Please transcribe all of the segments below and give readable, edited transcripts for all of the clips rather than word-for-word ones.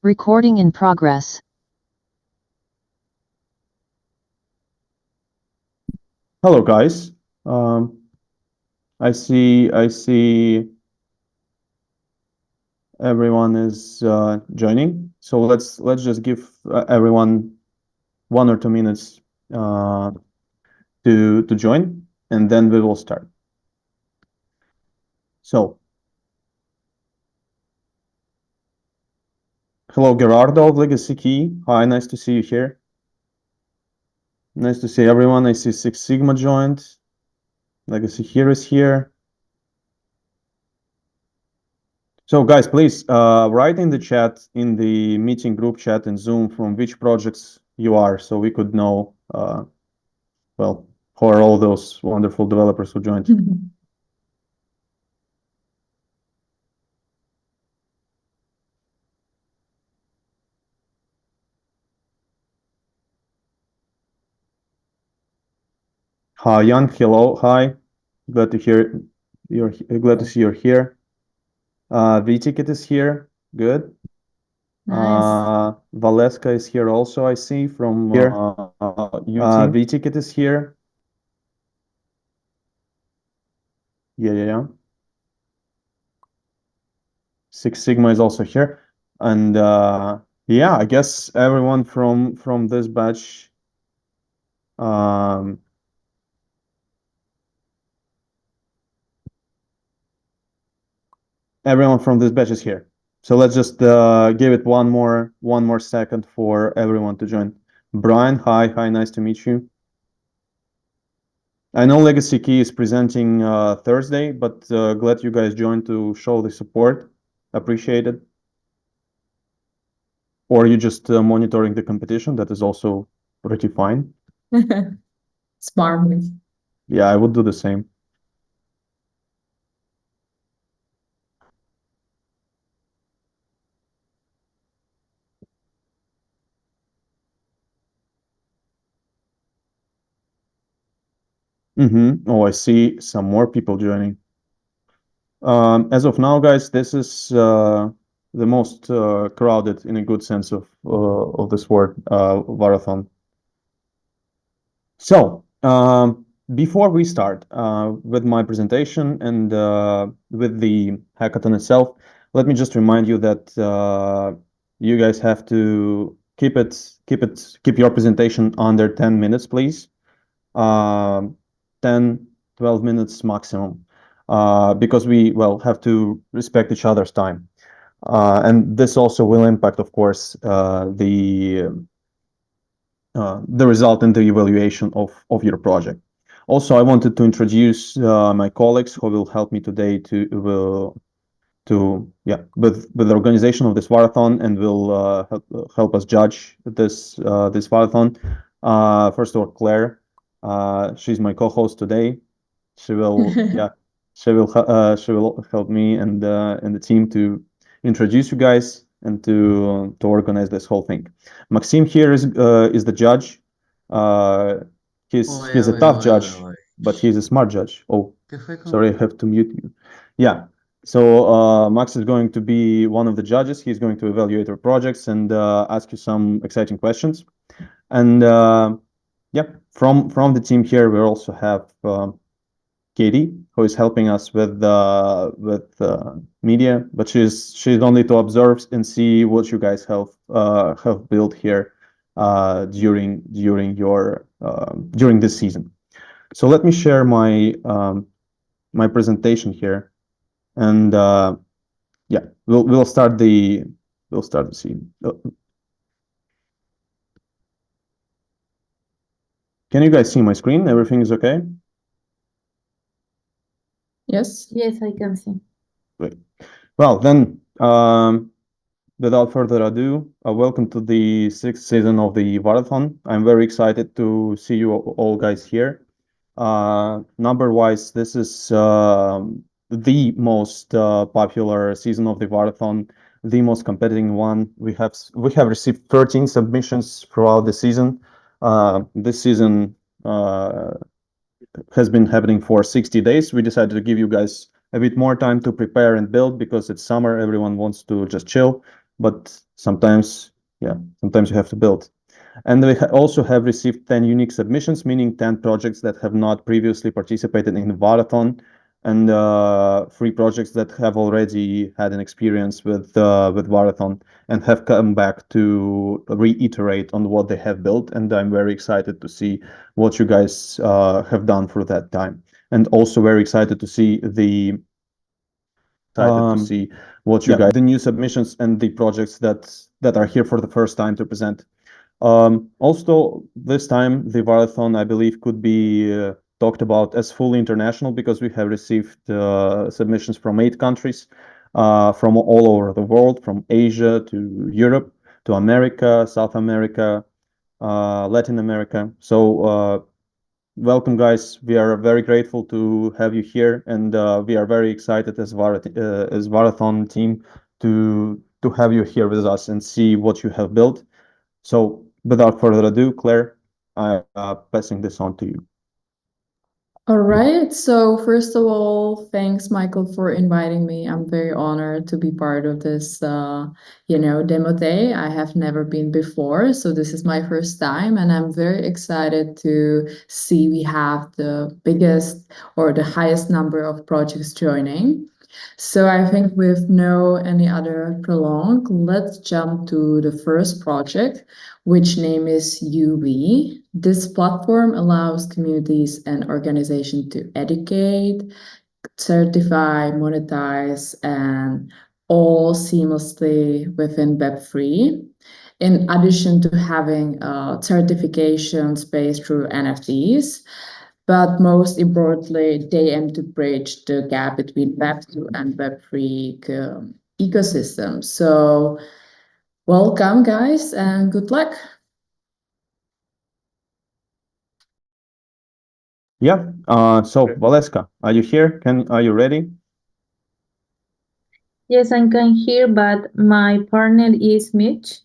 Recording in progress. Hello, guys. I see everyone is joining. So let's just give everyone 1 or 2 minutes uh, to join, and then we will start. So, hello, Gerardo of Legacy Key. Hi, nice to see you here. Nice to see everyone. I see Six Sigma joined. Legacy here is here. So, guys, please write in the chat, in the meeting group chat in Zoom, from which projects you are, so we could know, well, who are all those wonderful developers who joined. Hi, Jan. Hello. Hi. Glad to hear you're glad to see you're here. V-Ticket is here. Good. Nice. Valeska is here also, I see, from UT. V-Ticket is here. Yeah. Six Sigma is also here. And yeah, I guess everyone from this batch everyone from this batch is here. So let's just give it one more second for everyone to join. Brian, hi, nice to meet you. I know Legacy Key is presenting Thursday, but glad you guys joined to show the support. Appreciate it. Or you just monitoring the competition, that is also pretty fine. Smart move. Yeah, I would do the same. Oh, I see some more people joining. As of now, guys, this is the most crowded, in a good sense of this word, Varathon. So, before we start with my presentation and with the hackathon itself, let me just remind you that you guys have to keep your presentation under 10 minutes, please. 10, 12 minutes maximum, because we, well, have to respect each other's time. And this also will impact, of course, the result and the evaluation of your project. Also, I wanted to introduce my colleagues who will help me today with the organization of this marathon, and will help us judge this marathon. First of all, Claire, she's my co-host today. She will she will help me and the team to introduce you guys and to organize this whole thing. Maxim here is the judge. Uh, he's a tough judge, but he's a smart judge. Oh, sorry, I have to mute you. Yeah. So Max is going to be one of the judges. He's going to evaluate our projects and ask you some exciting questions. And yeah, from the team here, we also have Katie, who is helping us with media, but she's only to observe and see what you guys have built here during this season. So let me share my my presentation here, and yeah, we'll start the scene. Can you guys see my screen? Everything is okay? Yes. Yes, I can see. Great. Well, then, without further ado, welcome to the 6th season of the Varathon. I'm very excited to see you all guys here. Number-wise, this is the most popular season of the Varathon, the most competitive one. We have received 13 submissions throughout the season. This season has been happening for 60 days. We decided to give you guys a bit more time to prepare and build because it's summer. Everyone wants to just chill. but sometimes you have to build. And we also have received 10 unique submissions, meaning 10 projects that have not previously participated in the Varathon, and 3 projects that have already had an experience with Varathon and have come back to reiterate on what they have built. And I'm very excited to see what you guys have done for that time, and also very excited to see the the new submissions and the projects that are here for the first time to present. Also, this time the Varathon, I believe, could be talked about as fully international because we have received submissions from 8 countries, from all over the world, from Asia to Europe to America, South America, Latin America. So welcome, guys. We are very grateful to have you here, and we are very excited as Varathon team to have you here with us and see what you have built. So without further ado, Claire, I'm passing this on to you. All right. So first of all, thanks, Michael, for inviting me. I'm very honored to be part of this, demo day. I have never been before, so this is my first time, and I'm very excited to see we have the biggest or the highest number of projects joining. So I think with no any other prolong, let's jump to the first project, which name is UV. This platform allows communities and organizations to educate, certify, monetize, and all seamlessly within Web3. In addition to having certifications based through NFTs, but most importantly, they aim to bridge the gap between Web2 and Web3 ecosystems. So welcome, guys, and good luck. Yeah. So Valeska, are you here? Are you ready? Yes, I can hear, but my partner is Mitch.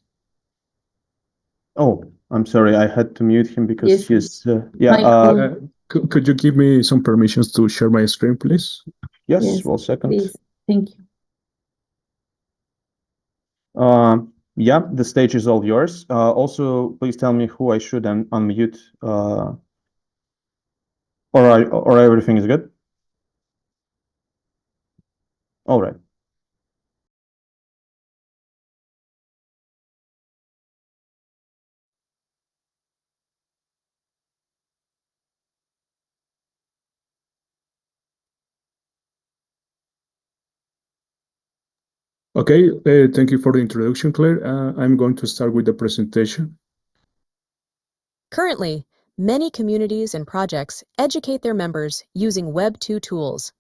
Oh, I'm sorry. I had to mute him because Yes. he's Michael. Could you give me some permissions to share my screen, please? yes. Yes, 1 second. please. Thank you. Yeah, the stage is all yours. Also, please tell me who I should unmute. Or everything is good. All right. Okay, thank you for the introduction, Claire. I'm going to start with the presentation. Currently, many communities and projects educate their members using Web 2 tools.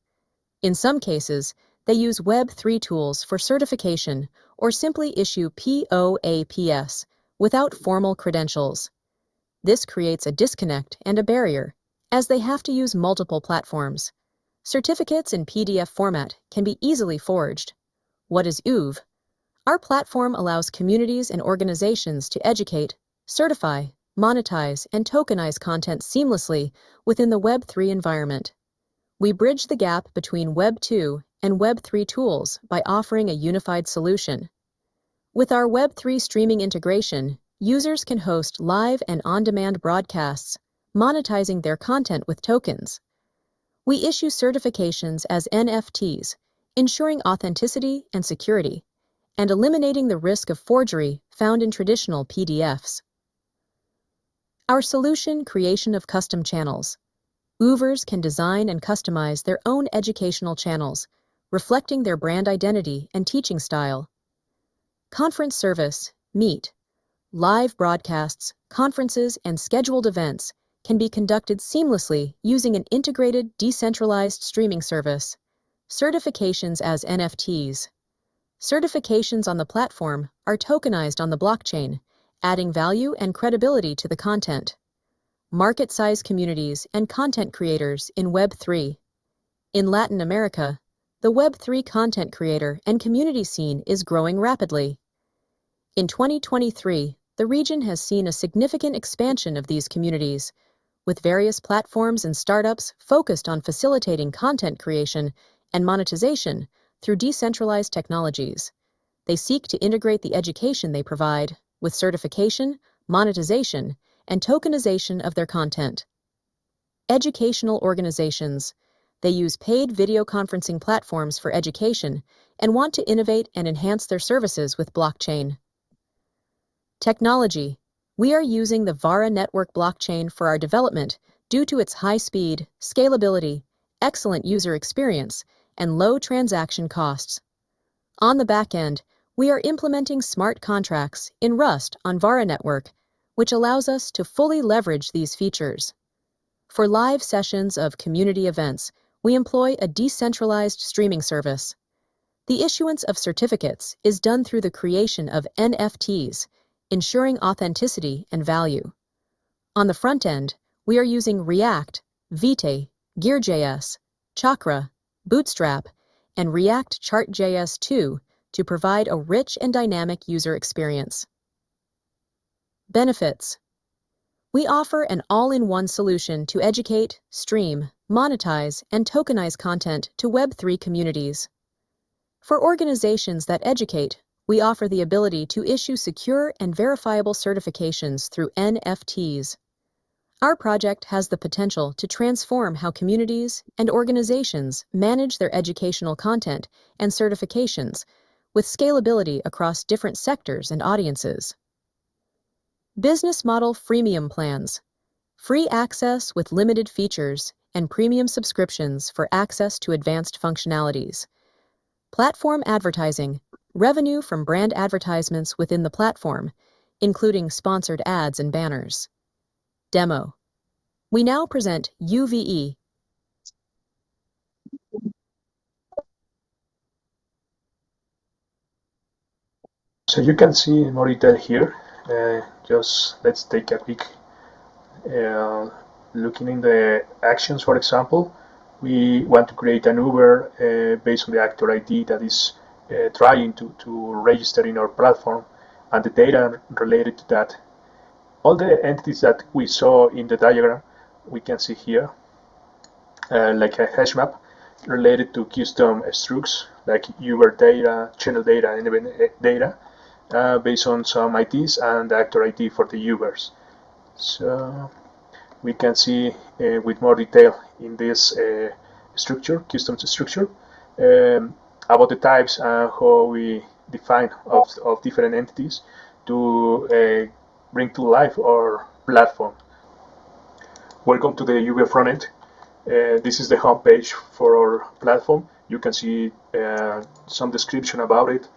In some cases, they use Web 3 tools for certification or simply issue POAPS without formal credentials. This creates a disconnect and a barrier, as they have to use multiple platforms. Certificates in PDF format can be easily forged. What is UV? Our platform allows communities and organizations to educate, certify, monetize, and tokenize content seamlessly within the Web3 environment. We bridge the gap between Web 2 and Web 3 tools by offering a unified solution. With our Web 3 streaming integration, users can host live and on-demand broadcasts, monetizing their content with tokens. We issue certifications as NFTs, ensuring authenticity and security, and eliminating the risk of forgery found in traditional PDFs. Our solution: creation of custom channels. Oovers can design and customize their own educational channels, reflecting their brand identity and teaching style. Conference service, Meet. Live broadcasts, conferences, and scheduled events can be conducted seamlessly using an integrated, decentralized streaming service. Certifications as NFTs. Certifications on the platform are tokenized on the blockchain, adding value and credibility to the content. Market-size communities and content creators in Web3. In Latin America, the Web3 content creator and community scene is growing rapidly. In 2023, the region has seen a significant expansion of these communities, with various platforms and startups focused on facilitating content creation and monetization through decentralized technologies. They seek to integrate the education they provide with certification, monetization, and tokenization of their content. Educational organizations. They use paid video conferencing platforms for education and want to innovate and enhance their services with blockchain. Technology. We are using the Vara network blockchain for our development due to its high speed, scalability, excellent user experience, and low transaction costs. On the back end, we are implementing smart contracts in Rust on Vara network, which allows us to fully leverage these features. For live sessions of community events, we employ a decentralized streaming service. The issuance of certificates is done through the creation of NFTs, ensuring authenticity and value. On the front end, we are using React, Vite, Gear.js, Chakra, Bootstrap, and React Chart.js 2 to provide a rich and dynamic user experience. Benefits. We offer an all-in-one solution to educate, stream, monetize, and tokenize content to Web3 communities. For organizations that educate, we offer the ability to issue secure and verifiable certifications through NFTs. Our project has the potential to transform how communities and organizations manage their educational content and certifications with scalability across different sectors and audiences. Business model freemium plans. Free access with limited features and premium subscriptions for access to advanced functionalities. Platform advertising. Revenue from brand advertisements within the platform, including sponsored ads and banners. Demo. We now present UVE. So you can see more detail here. Just let's take a quick looking in the actions. For example, we want to create an Uber based on the actor ID that is trying to register in our platform and the data related to that. All the entities that we saw in the diagram, we can see here, like a hash map related to custom structs like Uber data, channel data, and event data based on some IDs and the actor ID for the Ubers. So we can see with more detail in this structure, custom structure, about the types and how we define of different entities to bring to life our platform. Welcome to the UV frontend. This is the home page for our platform. You can see some description about it,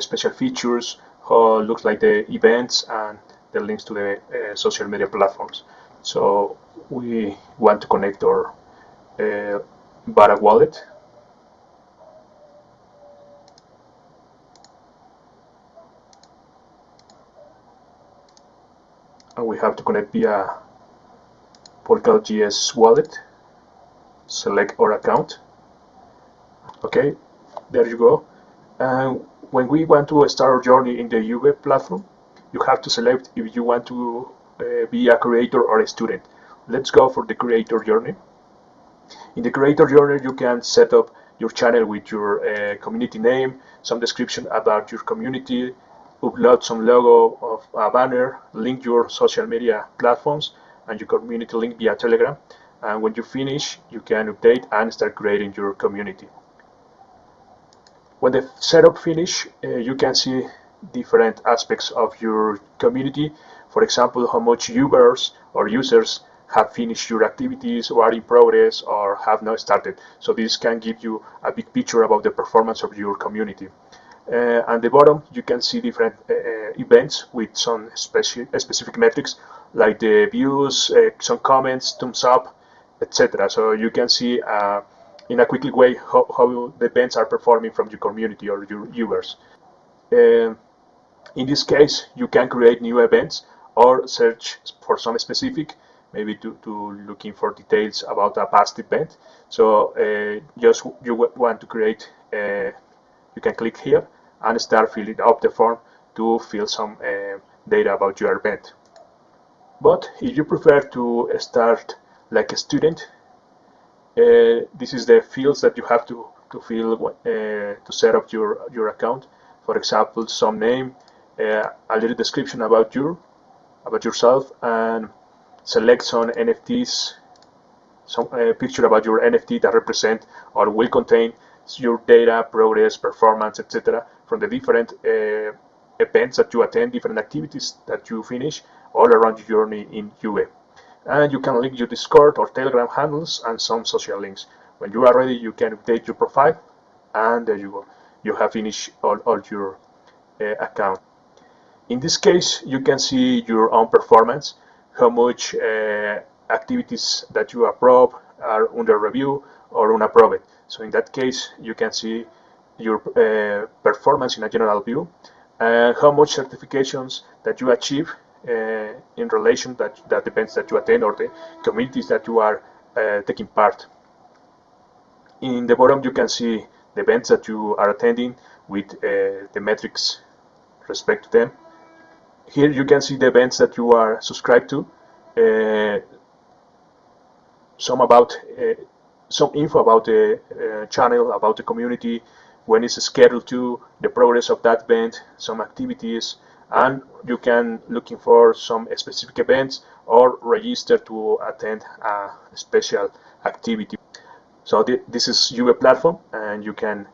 special features, how it looks like the events, and the links to the social media platforms. So we want to connect our Vara wallet. And we have to connect via Polkadot.js wallet. Select our account. Okay, there you go. When we want to start our journey in the UV platform, you have to select if you want to be a creator or a student. Let's go for the creator journey. In the creator journey, you can set up your channel with your community name, some description about your community, upload some logo of a banner, link your social media platforms and your community link via Telegram. And when you finish, you can update and start creating your community. When the setup finish, you can see different aspects of your community. For example, how much users or users have finished your activities or are in progress or have not started. So this can give you a big picture about the performance of your community. At the bottom, you can see different events with some specific metrics like the views, some comments, thumbs up, etc. So you can see in a quick way how the events are performing from your community or your users. In this case, you can create new events or search for some specific, maybe to looking for details about a past event. So just you want to create, you can click here and start filling up the form to fill some data about your event. But if you prefer to start like a student, this is the fields that you have to fill to set up your account. for example, some name, a little description about yourself, and select some NFTs, some picture about your NFT that represent or will contain your data, progress, performance, etc. from the different events that you attend, different activities that you finish all around your journey in UA. And you can link your Discord or Telegram handles and some social links. When you are ready, you can update your profile, and there you go. You have finished all your account. In this case, you can see your own performance, how much activities that you approve are under review or unapproved. So in that case, you can see your performance in a general view, and how much certifications that you achieve in relation that events that you attend or the communities that you are taking part. In the bottom, you can see the events that you are attending with the metrics respect to them. Here you can see the events that you are subscribed to, some info about the channel, about the community, when it's scheduled to, the progress of that event, some activities, and you can looking for some specific events or register to attend a special activity. So this is UA platform, and you can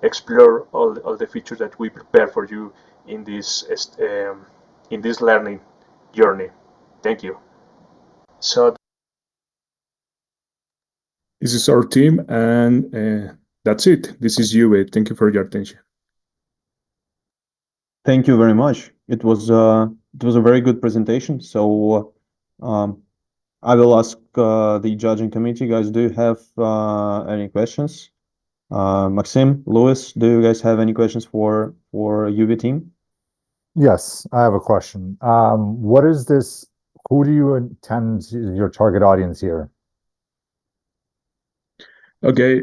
explore all the features that we prepare for you in this learning journey. Thank you. So This is our team, and that's it. This is UA. Thank you for your attention. Thank you very much. It was a very good presentation. So I will ask the judging committee, guys, do you have any questions? Maxim, Louis, do you guys have any questions for UV team? Yes, I have a question. What is this? Who do you intend your target audience here? Okay,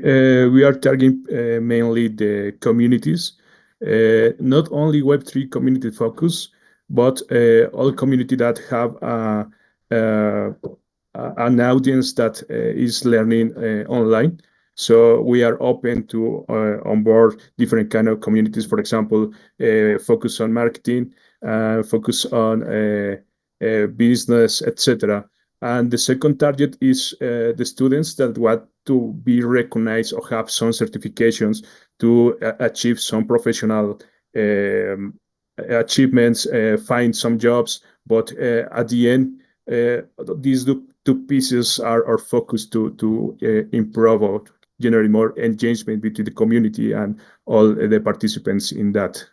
we are targeting mainly the communities, not only Web3 community focus, but all community that have an audience that is learning online. So we are open to onboard different kind of communities. For example, focus on marketing, focus on business, etc. And the second target is the students that want to be recognized or have some certifications to achieve some professional achievements, find some jobs. But at the end, these two pieces are focused to improve or generate more engagement between the community and all the participants in that.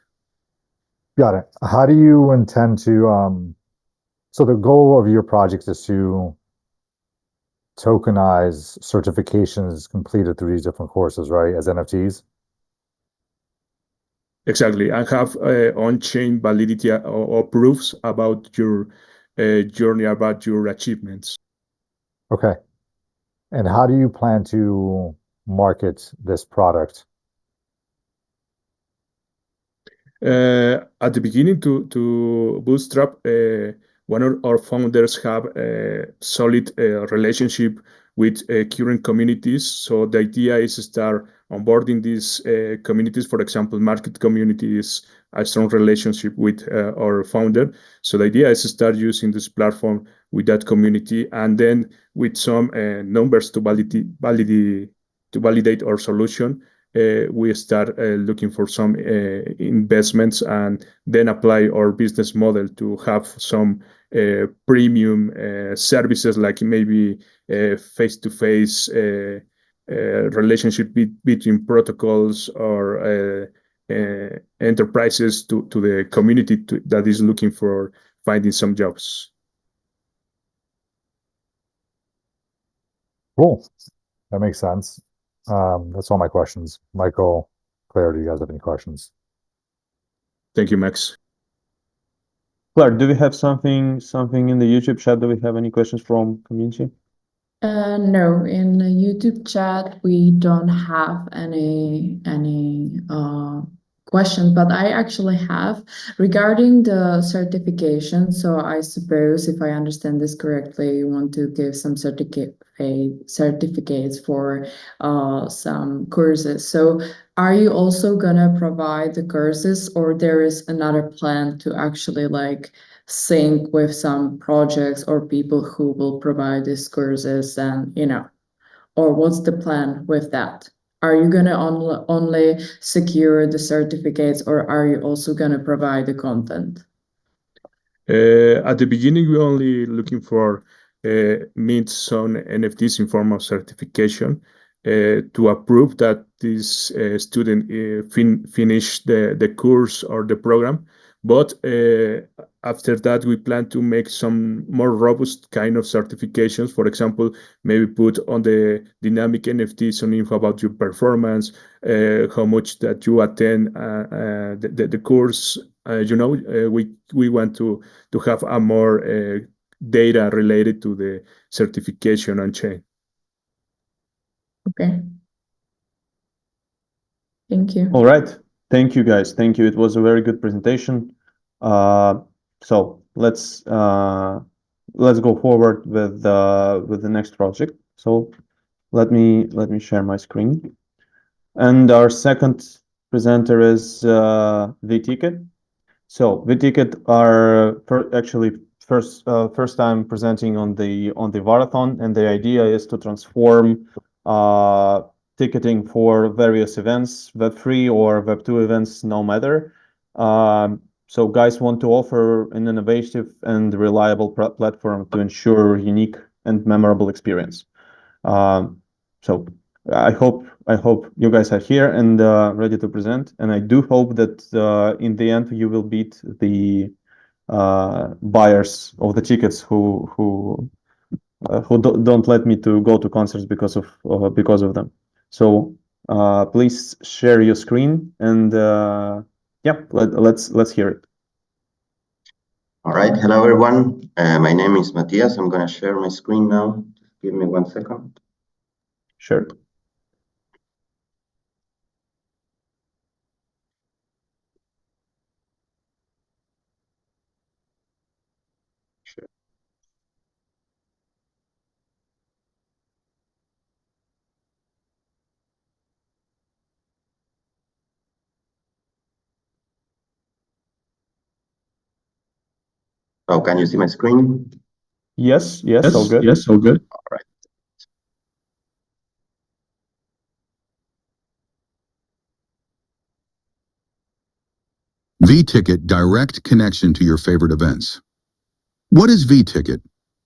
Got it. How do you intend to, so the goal of your project is to tokenize certifications completed through these different courses, right, as NFTs? Exactly, and have on-chain validity or proofs about your journey, about your achievements. Okay. And how do you plan to market this product? At the beginning, to bootstrap, one of our founders have a solid relationship with current communities. So the idea is to start onboarding these communities. For example, market communities, a strong relationship with our founder. So the idea is to start using this platform with that community, and then with some numbers to validate our solution. We start looking for some investments, and then apply our business model to have some premium services, like maybe face-to-face relationship between protocols or enterprises to the community that is looking for finding some jobs. Cool. That makes sense. That's all my questions. Michael, Claire, do you guys have any questions? Thank you, Max. Claire, do we have something in the YouTube chat? Do we have any questions from community? No, in the YouTube chat we don't have any question, but I actually have regarding the certification. So I suppose, if I understand this correctly, you want to give some certificates for some courses. So are you also gonna provide the courses, or there is another plan to actually like sync with some projects or people who will provide these courses, and or what's the plan with that? Are you going to only secure the certificates, or are you also going to provide the content? At the beginning, we're only looking for mint some NFTs in form of certification to approve that this student finish the course or the program. But after that, we plan to make some more robust kind of certifications. For example, maybe put on the dynamic NFT some info about your performance, how much that you attend the course. We want to have a more data related to the certification on chain. Okay. Thank you. All right. Thank you, guys. Thank you. It was a very good presentation. So let's go forward with the next project. So let me share my screen. And our second presenter is vTicket. So vTicket are actually first time presenting on the Varathon, and the idea is to transform ticketing for various events, Web3 or Web2 events, no matter. So guys want to offer an innovative and reliable platform to ensure unique and memorable experience. So I hope you guys are here and ready to present, and I do hope that in the end you will beat the buyers of the tickets who don't let me to go to concerts because of them. So please share your screen and yeah, let's hear it. All right, hello everyone. My name is Matthias. I'm going to share my screen now. Just give me 1 second. Sure. Oh, can you see my screen? Yes, all good. Yes, all good. All right. vTicket direct connection to your favorite events. What is vTicket?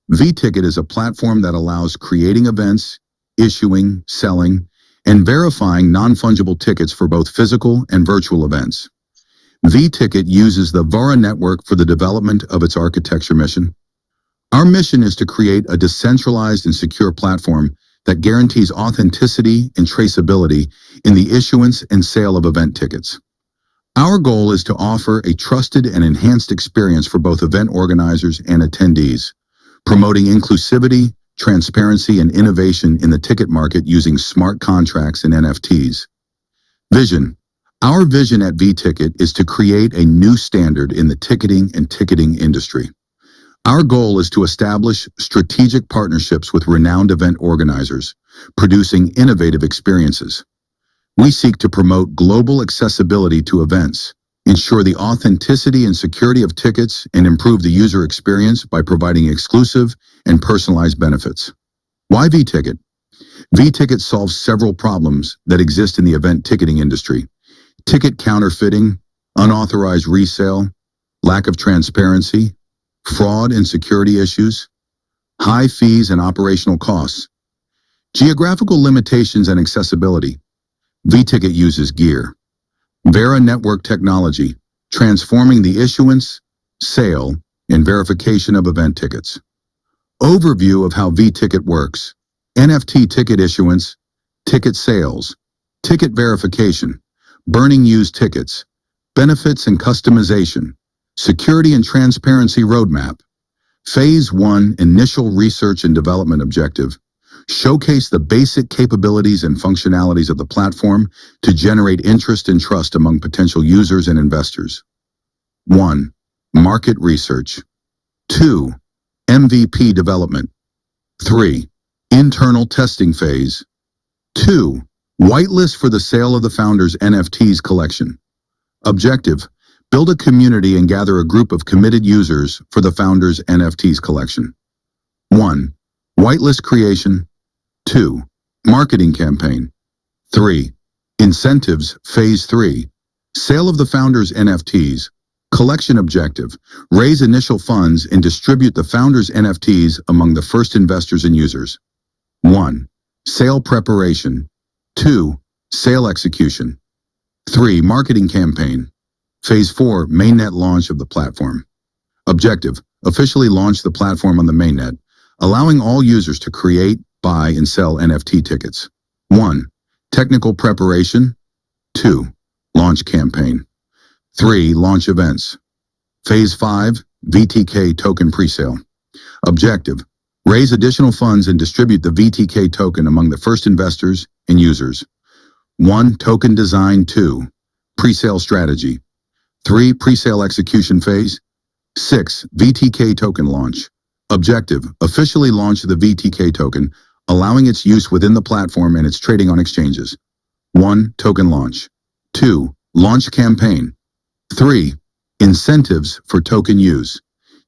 vTicket is a platform that allows creating events, issuing, selling, and verifying non-fungible tickets for both physical and virtual events. vTicket uses the Vara network for the development of its architecture mission. Our mission is to create a decentralized and secure platform that guarantees authenticity and traceability in the issuance and sale of event tickets. Our goal is to offer a trusted and enhanced experience for both event organizers and attendees, promoting inclusivity, transparency, and innovation in the ticket market using smart contracts and NFTs. Vision. Our vision at vTicket is to create a new standard in the ticketing and ticketing industry. Our goal is to establish strategic partnerships with renowned event organizers, producing innovative experiences. We seek to promote global accessibility to events, ensure the authenticity and security of tickets, and improve the user experience by providing exclusive and personalized benefits. Why vTicket? vTicket solves several problems that exist in the event ticketing industry: ticket counterfeiting, unauthorized resale, lack of transparency, fraud and security issues, high fees and operational costs, geographical limitations and accessibility. vTicket uses GEAR, Vara network technology, transforming the issuance, sale, and verification of event tickets. Overview of how vTicket works: NFT ticket issuance, ticket sales, ticket verification, burning used tickets, benefits and customization, security and transparency roadmap. Phase 1 Initial Research and Development Objective: showcase the basic capabilities and functionalities of the platform to generate interest and trust among potential users and investors. 1. Market research. 2. MVP development. 3. Internal testing phase. 2. Whitelist for the sale of the founder's NFTs collection. Objective: build a community and gather a group of committed users for the founder's NFTs collection. 1. Whitelist creation. 2. Marketing campaign. 3. Incentives phase 3. Sale of the founder's NFTs. Collection objective: raise initial funds and distribute the founder's NFTs among the first investors and users. 1. Sale preparation. 2. Sale execution. 3. Marketing campaign. Phase 4. Mainnet launch of the platform. Objective: officially launch the platform on the mainnet, allowing all users to create, buy, and sell NFT tickets. 1. Technical preparation. 2. Launch campaign. 3. Launch events. Phase 5. VTK token presale. Objective: raise additional funds and distribute the VTK token among the first investors and users. 1. Token design. 2. Presale strategy. 3. Presale execution phase. 6. VTK token launch. Objective: officially launch the VTK token, allowing its use within the platform and its trading on exchanges. 1. Token launch. 2. Launch campaign. 3. Incentives for token use.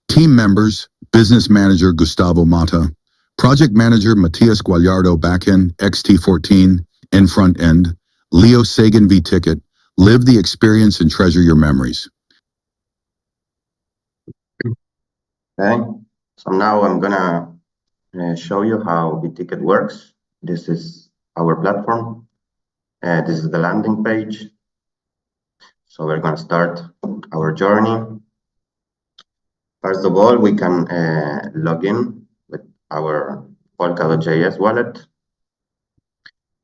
Team members: Business Manager Gustavo Mata, Project Manager Matias Guallardo backend XT14, and front end Leo Sagan vTicket. Live the experience and treasure your memories. Okay, so now I'm gonna show you how vTicket works. This is our platform. This is the landing page. So we're gonna start our journey. First of all, we can log in with our Polka.js wallet.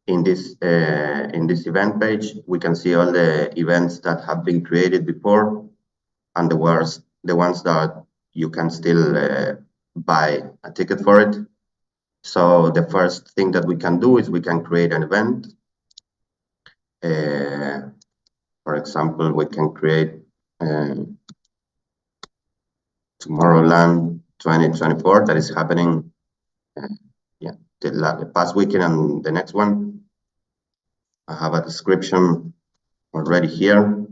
In this event page, we can see all the events that have been created before and the ones that you can still buy a ticket for it. So the first thing that we can do is we can create an event. For example, we can create Tomorrowland 2024 that is happening the past weekend and the next one. I have a description already here.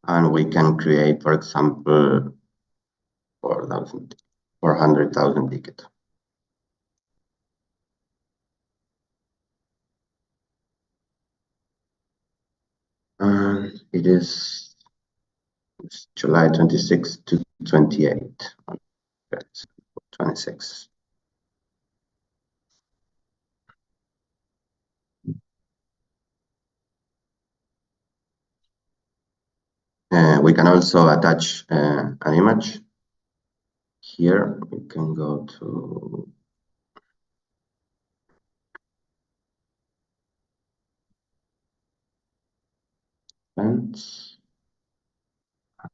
And we can create, for example, 400,000 tickets. And it's July 26 to 28. 26. We can also attach an image. Here we can go to events.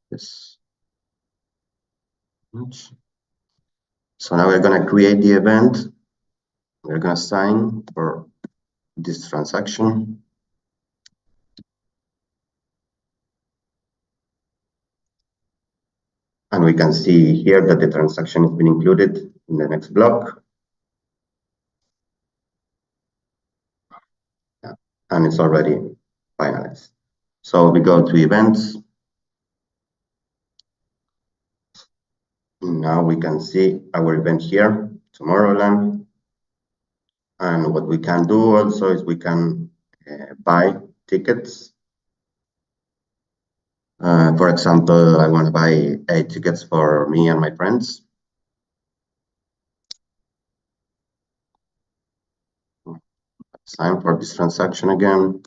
This image. So now we're going to create the event. We're going to sign for this transaction. And we can see here that the transaction has been included in the next block. And it's already finalized. So we go to events. Now we can see our event here, Tomorrowland. And what we can do also is we can buy tickets. For example, I want to buy 8 tickets for me and my friends. Sign for this transaction again.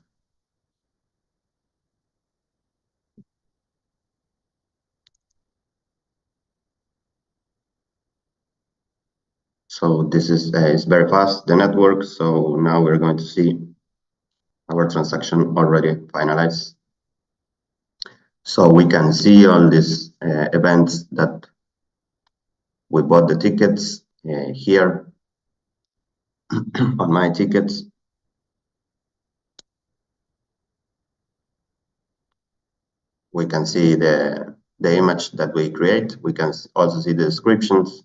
So this is very fast, the network. So now we're going to see our transaction already finalized. So we can see all these events that we bought the tickets here on my tickets. We can see the image that we create. We can also see the descriptions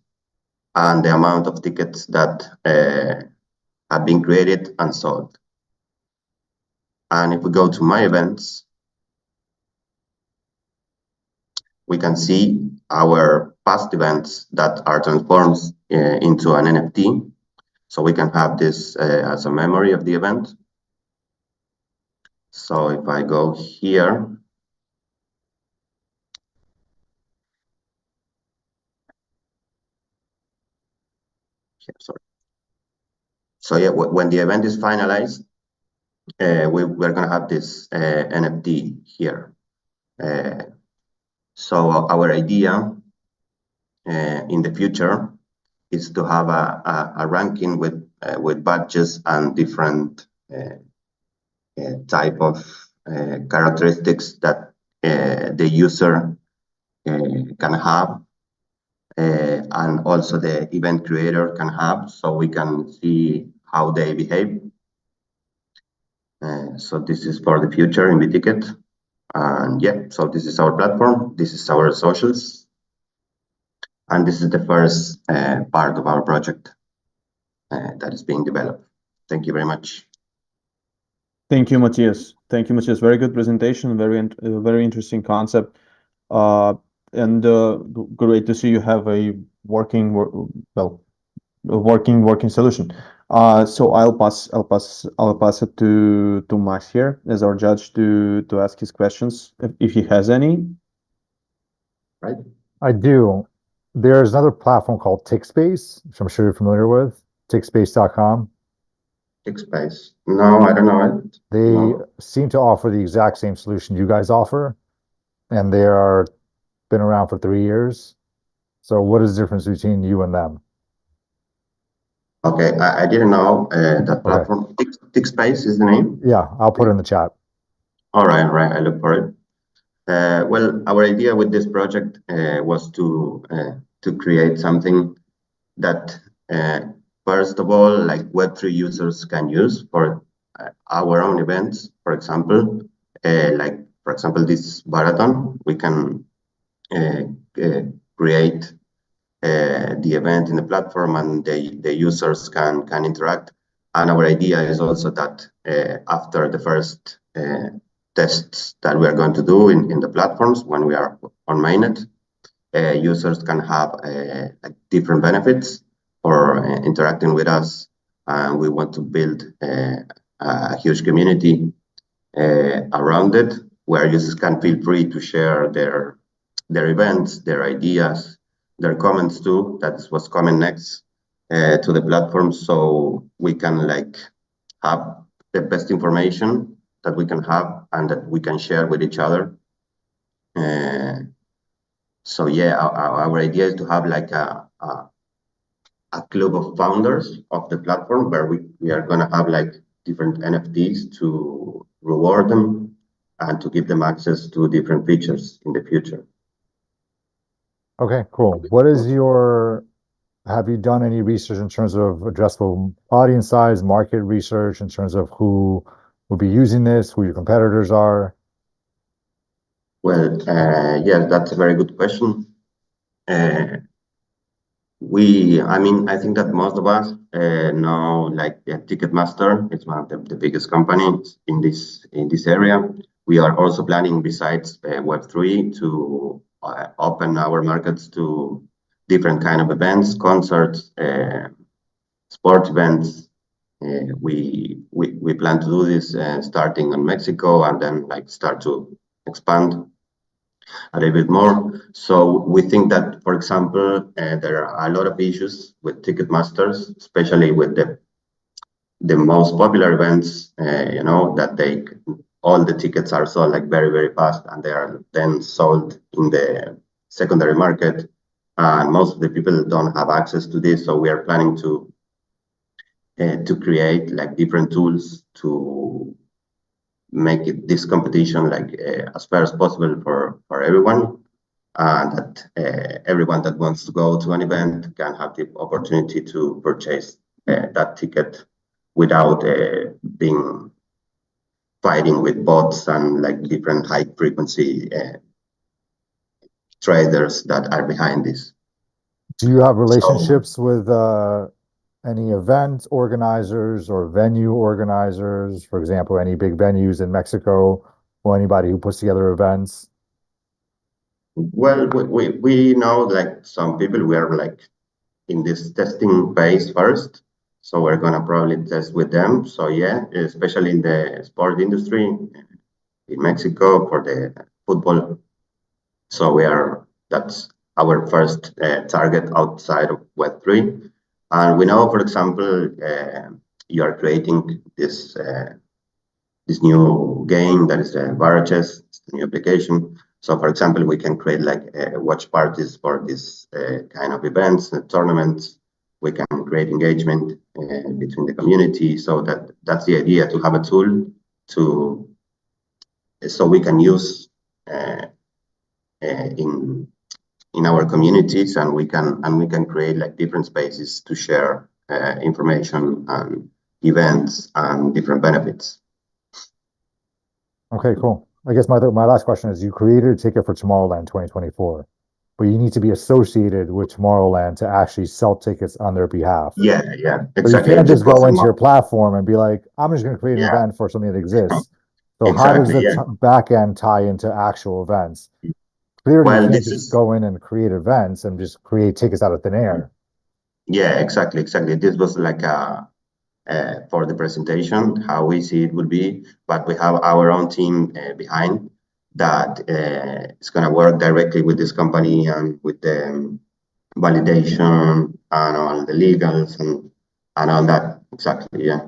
and the amount of tickets that have been created and sold. And if we go to my events, we can see our past events that are transformed into an NFT. So we can have this as a memory of the event. So if I go here, sorry. So yeah, when the event is finalized, we're going to have this NFT here. So our idea in the future is to have a ranking with badges and different type of characteristics that the user can have, and also the event creator can have, so we can see how they behave. So this is for the future in VTicket. And yeah, so this is our platform, this is our socials, and this is the first part of our project that is being developed. Thank you very much. Thank you, Matthias. Thank you, Matthias. Very good presentation. Very interesting concept. And great to see you have a working solution. So I'll pass it to Max here as our judge to ask his questions if he has any. Right. I do. There's another platform called TickSpace, which I'm sure you're familiar with, tickspace.com. TickSpace. No, I don't know it. They seem to offer the exact same solution you guys offer, and they are been around for 3 years. So what is the difference between you and them? Okay, I didn't know that platform. TickSpace is the name? Yeah, I'll put it in the chat. All right, I look for it. Well, our idea with this project was to create something that, first of all, like Web3 users can use for our own events. For example, for example, this Varathon, we can create the event in the platform, and the users can interact. And our idea is also that after the first tests that we are going to do in the platforms when we are on mainnet, users can have different benefits for interacting with us. And we want to build a huge community around it, where users can feel free to share their events, their ideas, their comments too. That's what's coming next to the platform, so we can have the best information that we can have and that we can share with each other. So yeah, our idea is to have a club of founders of the platform, where we are going to have different NFTs to reward them and to give them access to different features in the future. Okay, cool. Have you done any research in terms of addressable audience size, market research, in terms of who will be using this, who your competitors are? Well, yeah, that's a very good question. I think that most of us know Ticketmaster. It's one of the biggest companies in this area. We are also planning, besides Web3, to open our markets to different kind of events, concerts, sport events. We plan to do this starting in Mexico, and then start to expand a little bit more. So we think that, for example, there are a lot of issues with Ticketmasters, especially with the most popular events. That all the tickets are sold very, very fast, and they are then sold in the secondary market, and most of the people don't have access to this. So we are planning to create different tools to make this competition as fair as possible for everyone. that everyone that wants to go to an event can have the opportunity to purchase that ticket without being fighting with bots and like different high frequency traders that are behind this. Do you have relationships with any event organizers or venue organizers? For example, any big venues in Mexico or anybody who puts together events? Well, we know like some people, we are like in this testing phase first. So we're gonna probably test with them. So yeah, especially in the sport industry in Mexico for the football. So that's our first target outside of Web3. And we know, for example, you are creating this new game that is Vara chess, it's the new application. So, for example, we can create like watch parties for this kind of events, tournaments. We can create engagement between the community. So that's the idea, to have a tool so we can use in our communities, and we can create like different spaces to share information and events and different benefits. Okay, cool. I guess my last question is, you created a ticket for Tomorrowland 2024, but you need to be associated with Tomorrowland to actually sell tickets on their behalf. Yeah, exactly. So you can't just go into your platform and be like, I'm just going to create an event for something that exists. So how does the back end tie into actual events? Clearly, you can't just go in and create events and just create tickets out of thin air. Yeah, exactly. This was like for the presentation, how we see it would be, but we have our own team behind that is going to work directly with this company and with the validation and all the legals and all that. Exactly, yeah.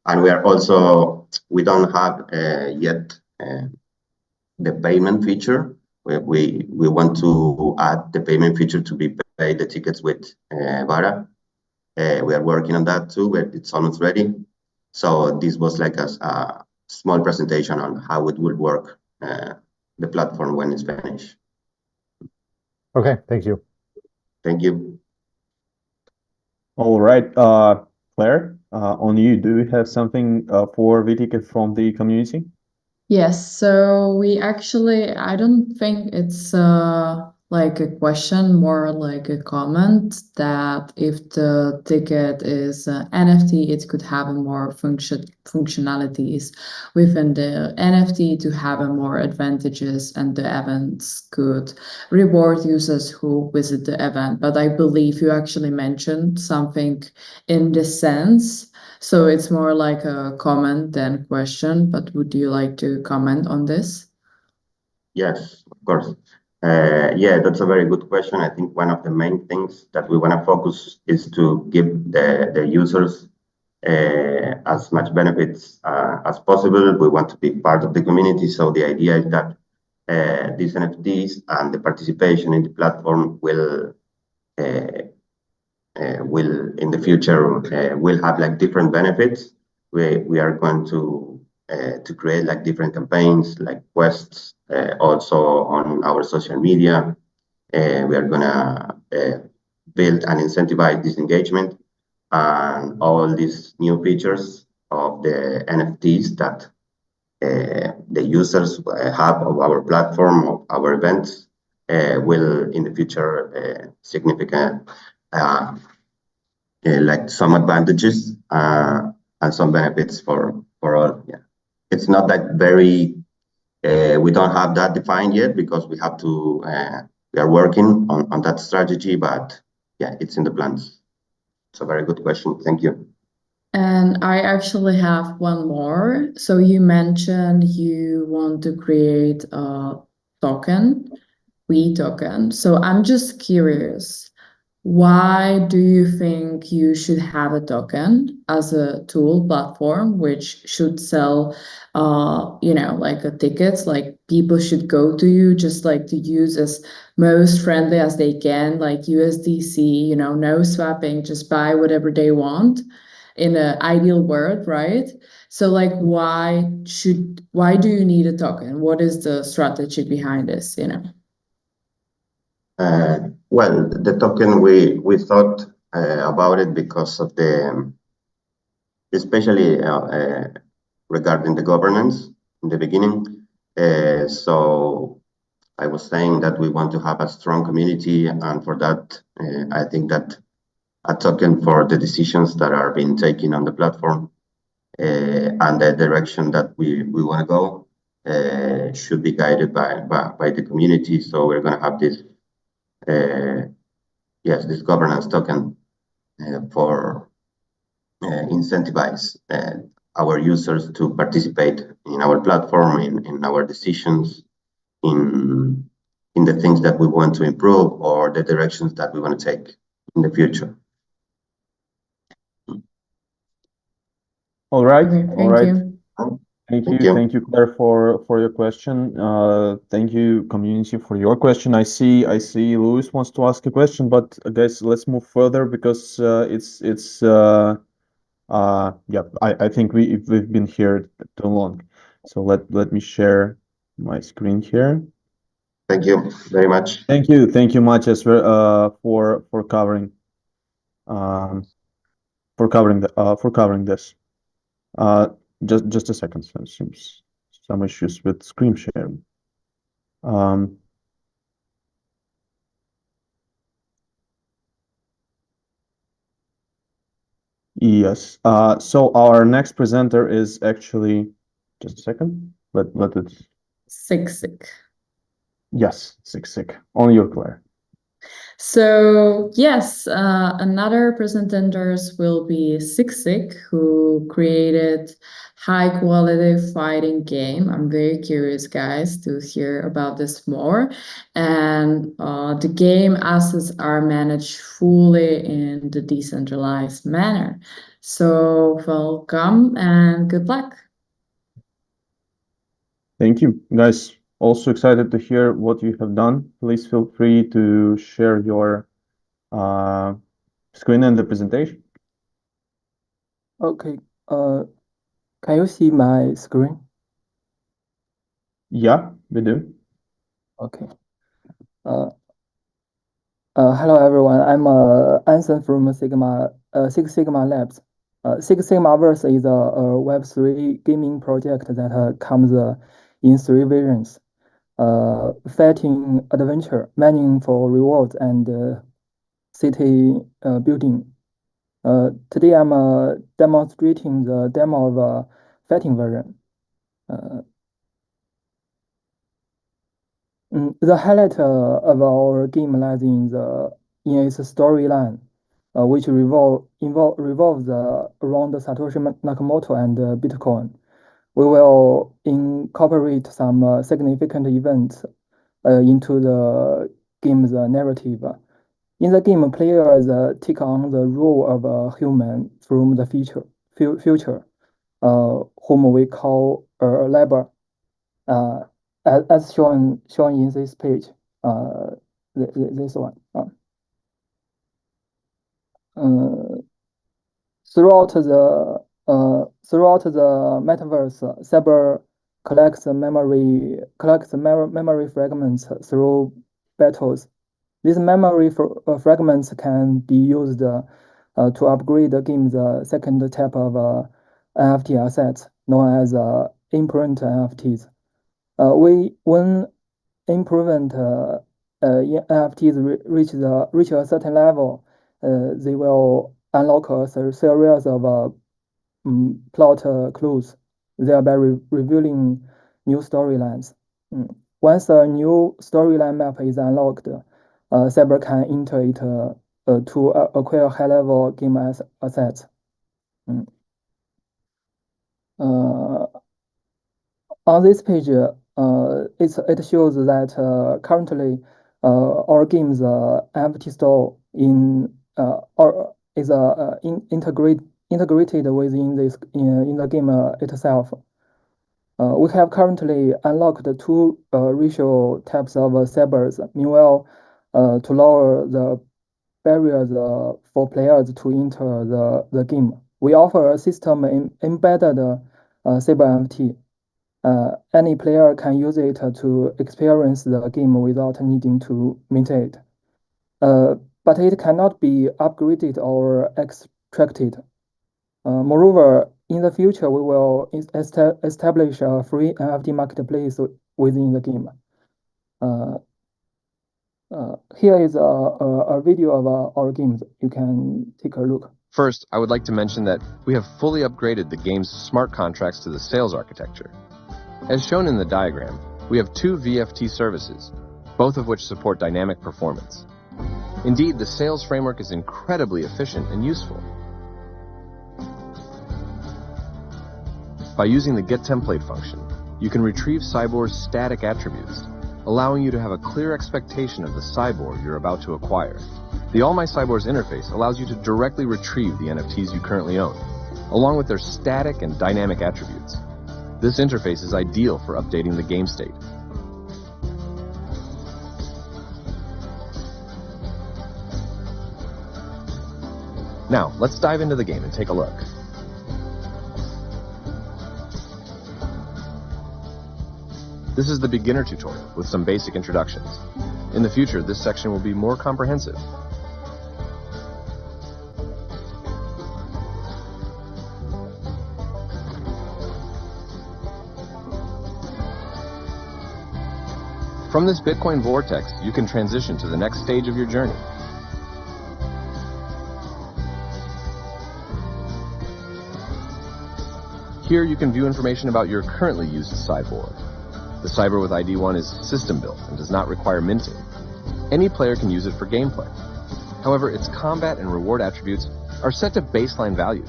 And we don't have yet the payment feature. We want to add the payment feature to be paid the tickets with Vara. We are working on that too, but it's almost ready. So this was like a small presentation on how it will work, the platform when it's finished. Okay, thank you. Thank you. All right, Claire, on you, do you have something for VTicket from the community? Yes, so we actually, I don't think it's like a question, more like a comment, that if the ticket is NFT, it could have a more functionalities within the NFT to have a more advantages, and the events could reward users who visit the event. But I believe you actually mentioned something in this sense. So it's more like a comment than question, but would you like to comment on this? Yes, of course. Yeah, that's a very good question. I think one of the main things that we want to focus is to give the users as much benefits as possible. We want to be part of the community. So the idea is that these NFTs and the participation in the platform will in the future will have like different benefits. We are going to create like different campaigns, like quests, also on our social media. We are gonna build and incentivize this engagement and all these new features of the NFTs that the users have of our platform, of our events, will in the future significant like some advantages and some benefits for all. Yeah, it's not like very. We don't have that defined yet because we have to. We are working on that strategy, but yeah, it's in the plans. It's a very good question. Thank you. And I actually have one more. So you mentioned you want to create a token, we token. So I'm just curious, why do you think you should have a token as a tool platform which should sell like a tickets, like people should go to you just like to use as most friendly as they can, like USDC, no swapping, just buy whatever they want in an ideal world, right? So like why do you need a token? What is the strategy behind this? Well, the token we thought about it because of the especially regarding the governance in the beginning. So I was saying that we want to have a strong community, and for that, I think that a token for the decisions that are being taken on the platform and the direction that we want to go should be guided by the community. So we're going to have this, this governance token for incentivize our users to participate in our platform, in our decisions, in the things that we want to improve or the directions that we want to take in the future. All right. Okay, All right. you. Thank you, Claire, for your question. Thank you, community, for your question. I see Luis wants to ask a question, but guys, let's move further because I think we've been here too long. So let me share my screen here. Thank you very much. Thank you much as well for covering this. Just a second. Seems some issues with screen sharing. Yes. So our next presenter is actually just a second. Let it. Sick. Yes, sick. On your Claire. So yes, another presenters will be Sick, who created high quality fighting game. I'm very curious, guys, to hear about this more. And the game assets are managed fully in the decentralized manner. So welcome and good luck. Thank you, guys. Also excited to hear what you have done. Please feel free to share your screen and the presentation. Okay. Can you see my screen? Yeah, we do. Okay. Hello everyone. I'm Anson from Six Sigma Labs. Six Sigma Verse is a Web3 gaming project that comes in three visions: fighting, adventure, mining for rewards, and city building. Today I'm demonstrating the demo of a fighting version. The highlight of our game lies in its storyline, which revolves around Satoshi Nakamoto and Bitcoin. We will incorporate some significant events into the game's narrative. In the game, players take on the role of a human from the future, whom we call a labor. As shown in this page, this one. Throughout the metaverse, Cyber collects memory fragments through battles. These memory fragments can be used to upgrade the game's second type of NFT assets, known as imprint NFTs. When improvement NFTs reach a certain level, they will unlock a series of plot clues, thereby revealing new storylines. Once a new storyline map is unlocked, Cyber can enter it to acquire high-level game assets. On this page, it shows that currently our game's NFT store is integrated within in the game itself. We have currently unlocked two racial types of cybers. Meanwhile, to lower the barriers for players to enter the game, we offer a system embedded cyber NFT. Any player can use it to experience the game without needing to mint it. but it cannot be upgraded or extracted. Moreover, in the future, we will establish a free NFT marketplace within the game. Here is a video of our games. You can take a look. First, I would like to mention that we have fully upgraded the game's smart contracts to the sales architecture. As shown in the diagram, we have 2 VFT services, both of which support dynamic performance. Indeed, the sales framework is incredibly efficient and useful. By using the getTemplate function, you can retrieve Cyborg's static attributes, allowing you to have a clear expectation of the Cyborg you're about to acquire. The All My Cyborgs interface allows you to directly retrieve the NFTs you currently own, along with their static and dynamic attributes. This interface is ideal for updating the game state. Now, let's dive into the game and take a look. This is the beginner tutorial with some basic introductions. In the future, this section will be more comprehensive. From this Bitcoin vortex, you can transition to the next stage of your journey. Here you can view information about your currently used Cyborg. The Cyber with ID 1 is system built and does not require minting. Any player can use it for gameplay. However, its combat and reward attributes are set to baseline values.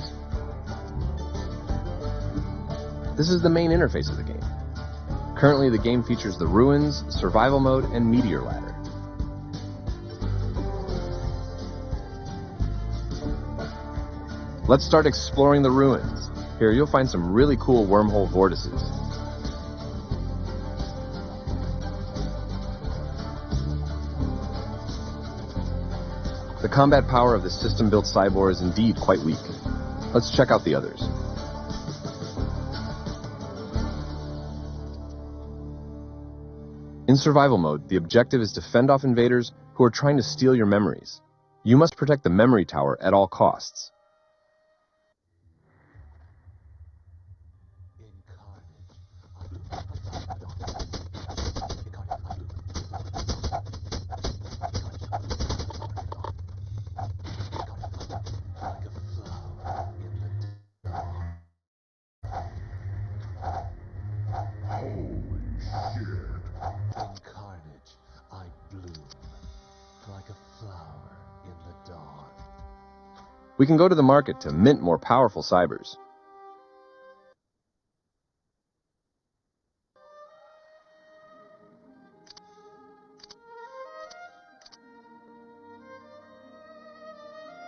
This is the main interface of the game. Currently, the game features the Ruins, Survival Mode, and Meteor Ladder. Let's start exploring the Ruins. Here you'll find some really cool wormhole vortices. The combat power of the system-built Cyborg is indeed quite weak. Let's check out the others. In survival mode, the objective is to fend off invaders who are trying to steal your memories. You must protect the memory tower at all costs. We can go to the market to mint more powerful cybers.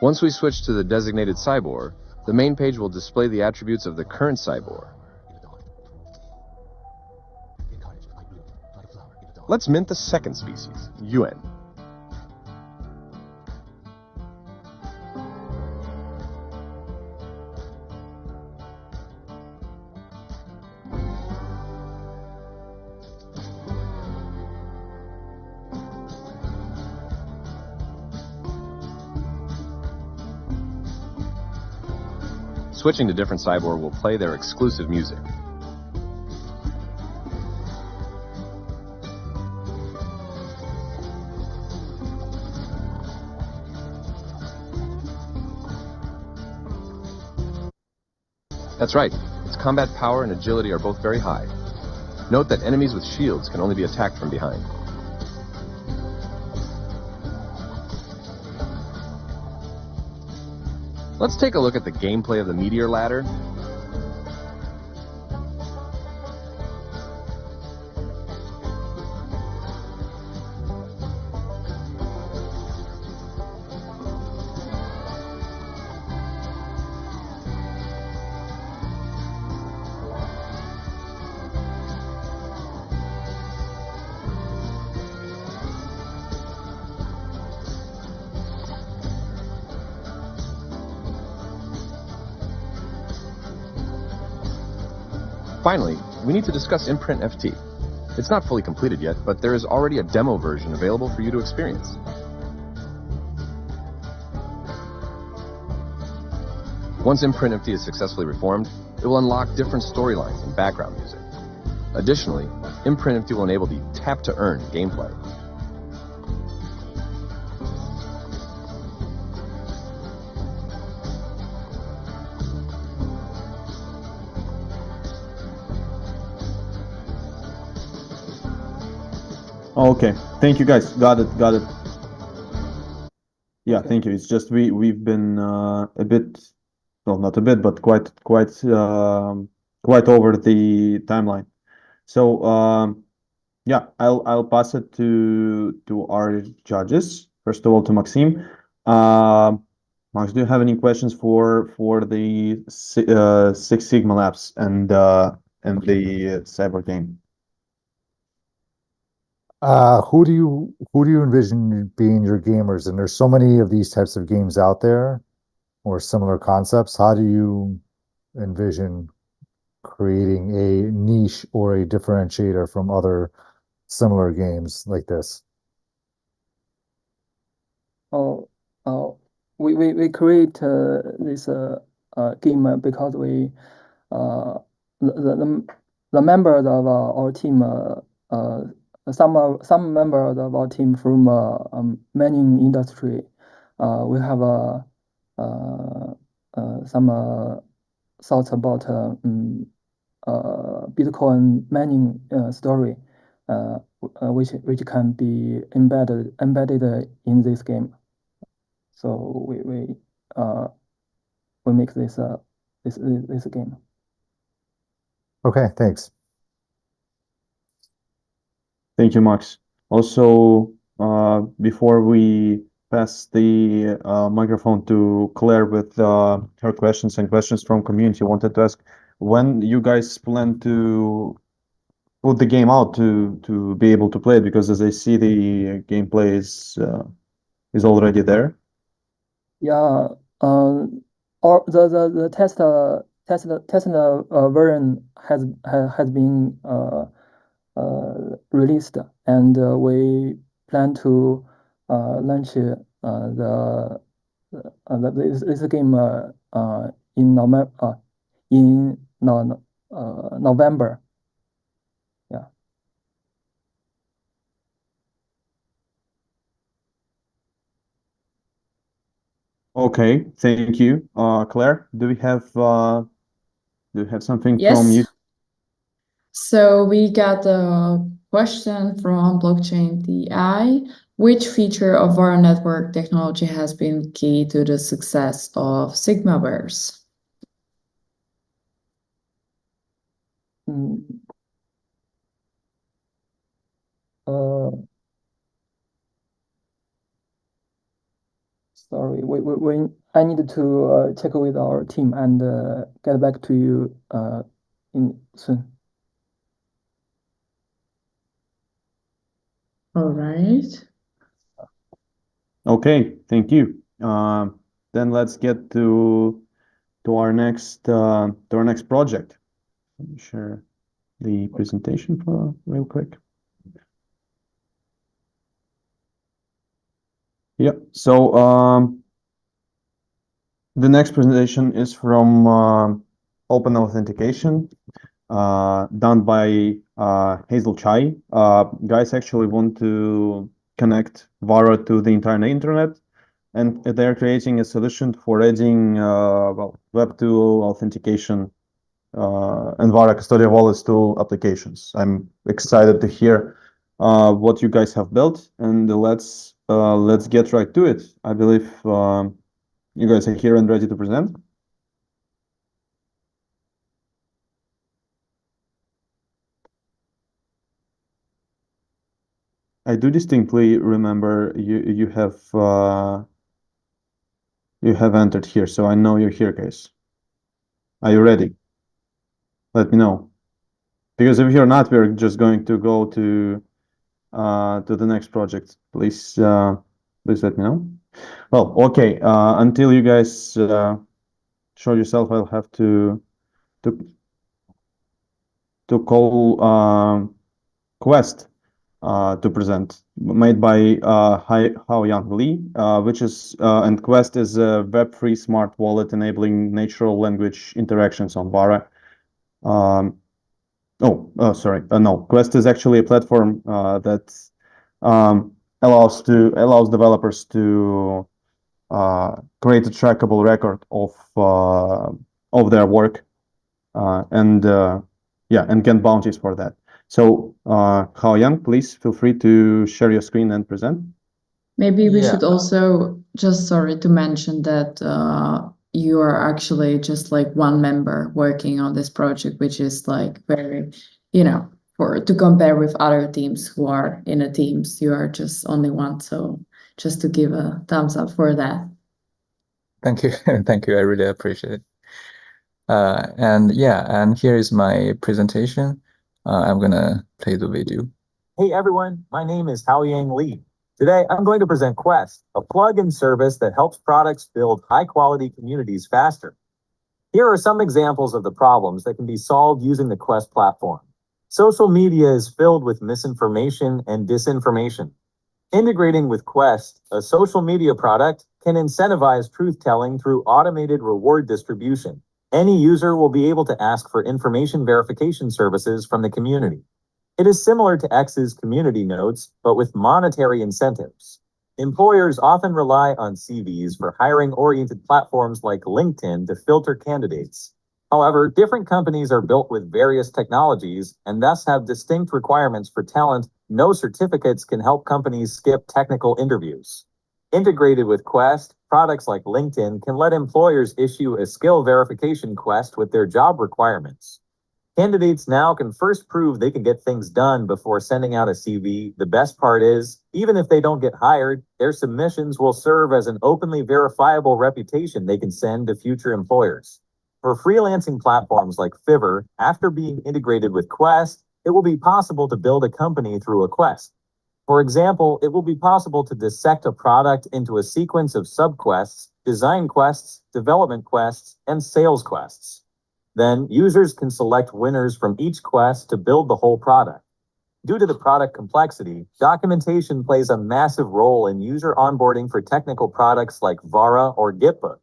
Once we switch to the designated Cyborg, the main page will display the attributes of the current Cyborg. Let's mint the second species, UN. Switching to different Cyborg will play their exclusive music. That's right, its combat power and agility are both very high. Note that enemies with shields can only be attacked from behind. Let's take a look at the gameplay of the Meteor Ladder. Finally, we need to discuss Imprint FT. It's not fully completed yet, but there is already a demo version available for you to experience. Once imprint empty is successfully reformed, it will unlock different storylines and background music. Additionally, imprint empty will enable the tap to earn gameplay. Okay, thank you guys. Got it. Yeah, Okay. thank you. It's just we've been a bit, well, not a bit, but quite over the timeline. So yeah, I'll pass it to our judges. First of all, to Maxime. Max, do you have any questions for the Six Sigma Labs and the cyber game? Who do you envision being your gamers? And there's so many of these types of games out there or similar concepts. How do you envision creating a niche or a differentiator from other similar games like this? Oh, we create this game because we uh, the members of our team some members of our team from mining industry. We have some thoughts about Bitcoin mining story, which can be embedded in this game. So we make this game. Okay, thanks. Thank you, Max. Also, before we pass the microphone to Claire with her questions and questions from community, I wanted to ask when you guys plan to put the game out to be able to play it, because as I see the gameplay is already there. Yeah. Or the test version has been released, and we plan to launch this game in November. Yeah. Okay, thank you. Claire, do we have something Yes. from you? So we got a question from Blockchain DI. Which feature of our network technology has been key to the success of Sigmaverse? Sorry, I need to check with our team and get back to you soon. All right. Okay, thank you. Then let's get to our next project. Let me share the presentation for real quick. Yeah. So the next presentation is from Open Authentication, done by Hazel Chai. Guys actually want to connect Vara to the entire internet, and they're creating a solution for adding Web2 authentication and Vara custodial wallets to applications. I'm excited to hear what you guys have built, and let's get right to it. I believe you guys are here and ready to present. I do distinctly remember you have entered here, so I know you're here, guys. Are you ready? Let me know. Because if you're not, we're just going to go to the next project. Please let me know. Well, okay. Until you guys show yourself, I'll have to call Quest. to present, made by Haoyang Li, which is and Quest is a web-free smart wallet enabling natural language interactions on Vara. No, Quest is actually a platform that allows developers to create a trackable record of their work and get bounties for that. So, Haoyang, please feel free to share your screen and present. Maybe we should also just, sorry, to mention that you are actually just like one member working on this project, which is like very, to compare with other teams who are in a teams, you are just only one. So just to give a thumbs up for that. Thank you. Thank you. I really appreciate it. And here is my presentation. I'm gonna play the video. Hey everyone, my name is Haoyang Li. Today I'm going to present Quest, a plug-in service that helps products build high-quality communities faster. Here are some examples of the problems that can be solved using the Quest platform. Social media is filled with misinformation and disinformation. Integrating with Quest, a social media product, can incentivize truth-telling through automated reward distribution. Any user will be able to ask for information verification services from the community. It is similar to X's community notes, but with monetary incentives. Employers often rely on CVs for hiring-oriented platforms like LinkedIn to filter candidates. However, different companies are built with various technologies and thus have distinct requirements for talent. No certificates can help companies skip technical interviews. Integrated with Quest, products like LinkedIn can let employers issue a skill verification quest with their job requirements. Candidates now can first prove they can get things done before sending out a CV. The best part is, even if they don't get hired, their submissions will serve as an openly verifiable reputation they can send to future employers. For freelancing platforms like Fiverr, after being integrated with Quest, it will be possible to build a company through a quest. For example, it will be possible to dissect a product into a sequence of subquests, design quests, development quests, and sales quests. Then, users can select winners from each quest to build the whole product. Due to the product complexity, documentation plays a massive role in user onboarding for technical products like Vara or Gitbook.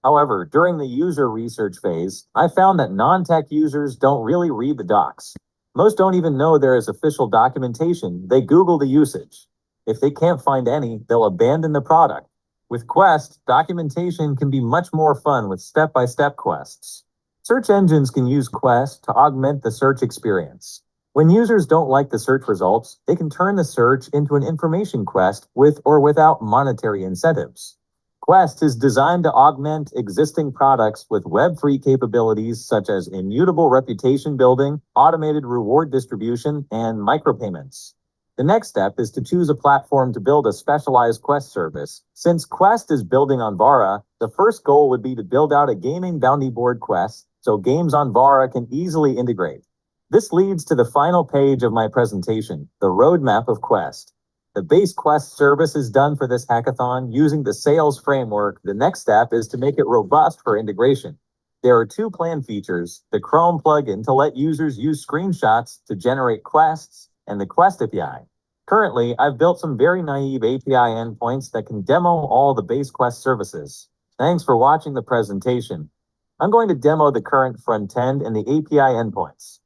However, during the user research phase, I found that non-tech users don't really read the docs. Most don't even know there is official documentation. They Google the usage. If they can't find any, they'll abandon the product. With Quest, documentation can be much more fun with step-by-step quests. Search engines can use Quest to augment the search experience. When users don't like the search results, they can turn the search into an information quest with or without monetary incentives. Quest is designed to augment existing products with web-free capabilities such as immutable reputation building, automated reward distribution, and micropayments. The next step is to choose a platform to build a specialized Quest service. Since Quest is building on Vara, the first goal would be to build out a gaming bounty board quest so games on Vara can easily integrate. This leads to the final page of my presentation, the roadmap of Quest. The base Quest service is done for this hackathon using the sales framework. The next step is to make it robust for integration. There are two planned features, the Chrome plugin to let users use screenshots to generate quests, and the Quest API. Currently, I've built some very naive API endpoints that can demo all the base Quest services. Thanks for watching the presentation. I'm going to demo the current front end and the API endpoints.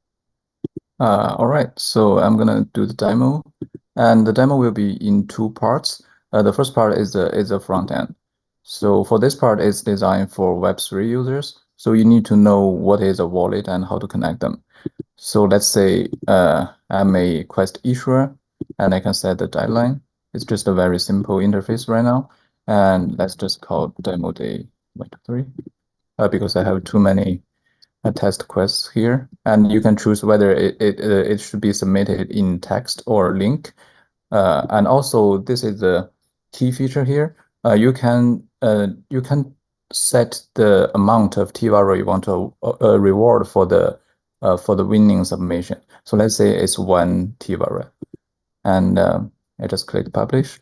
All right, so I'm gonna do the demo, and the demo will be in two parts. The first part is the front end. So for this part, it's designed for Web3 users. So you need to know what is a wallet and how to connect them. So let's say I'm a Quest issuer, and I can set the deadline. It's just a very simple interface right now, and let's just call demo day 1, 2, 3, because I have too many test quests here, and you can choose whether it should be submitted in text or link. And also, this is the key feature here. You can set the amount of T-Vara you want to reward for the winning submission. So let's say it's 1 T-Vara, and I just click publish.